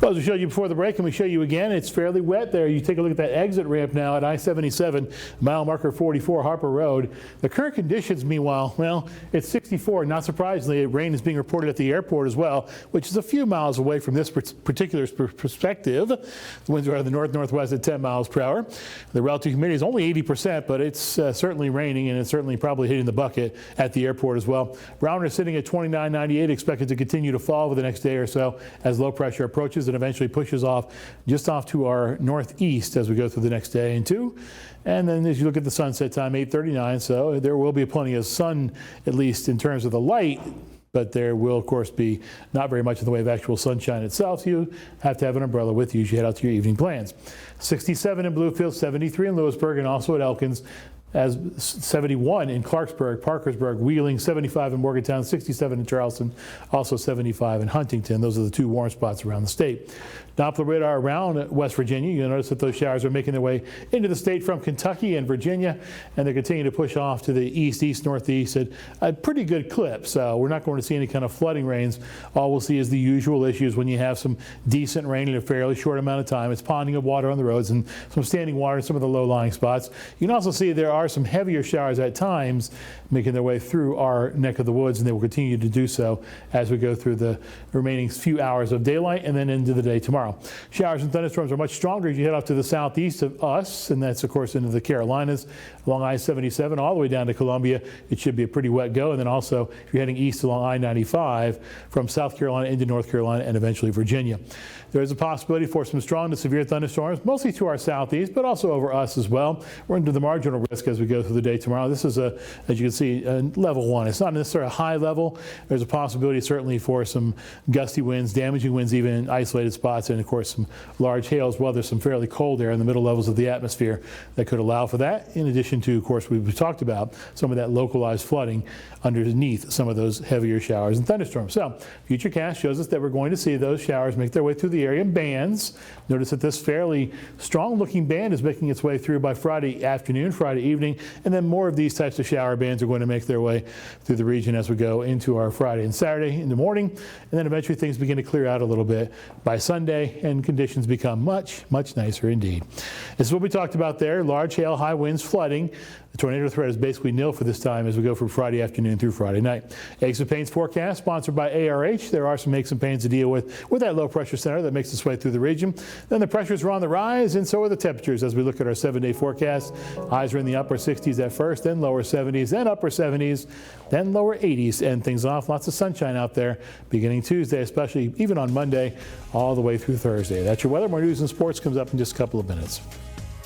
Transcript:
Well, as we showed you before the break, and we show you again, it's fairly wet there. You take a look at that exit ramp now at I-77, mile marker 44, Harper Road. The current conditions, meanwhile, well, it's 64. Not surprisingly, rain is being reported at the airport as well, which is a few miles away from this particular perspective. The winds are out of the north-northwest at 10 miles per hour. The relative humidity is only 80%, but it's certainly raining, and it's certainly probably hitting the bucket at the airport as well. Browner sitting at 29.98, expected to continue to fall over the next day or so as low pressure approaches and eventually pushes off just off to our northeast as we go through the next day and two. And then as you look at the sunset time, 8:39, so there will be plenty of sun, at least in terms of the light, but there will, of course, be not very much in the way of actual sunshine itself. So you have to have an umbrella with you as you head out to your evening plans. 67 in Bluefield, 73 in Lewisburg, and also at Elkins. As 71 in Clarksburg, Parkersburg, Wheeling, 75 in Morgantown, 67 in Charleston, also 75 in Huntington. Those are the two warm spots around the state. Doppler radar around West Virginia. You'll notice that those showers are making their way into the state from Kentucky and Virginia, and they're continuing to push off to the east, east, northeast at a pretty good clip. So we're not going to see any kind of flooding rains. All we'll see is the usual issues when you have some decent rain in a fairly short amount of time. It's ponding of water on the roads and some standing water in some of the low-lying spots. You can also see there are some heavier showers at times making their way through our neck of the woods, and they will continue to do so as we go through the remaining few hours of daylight and then into the day tomorrow. Showers and thunderstorms are much stronger as you head off to the southeast of us, and that's of course into the Carolinas along I-77 all the way down to Columbia. It should be a pretty wet go, and then also if you're heading east along I-95 from South Carolina into North Carolina and eventually Virginia. There is a possibility for some strong to severe thunderstorms, mostly to our southeast, but also over us as well. We're into the marginal risk as we go through the day tomorrow. This is, as you can see, level 1. It's not necessarily a high level. There's a possibility certainly for some gusty winds, damaging winds even in isolated spots, and of course some large hail as well. There's some fairly cold air in the middle levels of the atmosphere that could allow for that, in addition to, of course, we've talked about some of that localized flooding underneath some of those heavier showers and thunderstorms. So Futurecast shows us that we're going to see those showers make their way through the area in bands. Notice that this fairly strong looking band is making its way through by Friday afternoon, Friday evening, and then more of these types of shower bands are going to make their way through the region as we go into our Friday and Saturday in the morning, and then eventually things begin to clear out a little bit by Sunday and conditions become much, much nicer indeed. This is what we talked about there: large hail, high winds, flooding. The tornado threat is basically nil for this time as we go from Friday afternoon through Friday night. Aches and Pains forecast sponsored by ARH. There are some aches and pains to deal with that low pressure center that makes its way through the region. Then the pressures are on the rise, and so are the temperatures as we look at our 7-day forecast. Highs are in the upper 60s at first, then lower 70s, then upper 70s, then lower 80s. End things off. Lots of sunshine out there beginning Tuesday, especially even on Monday, all the way through Thursday. That's your weather. More news and sports comes up in just a couple of minutes.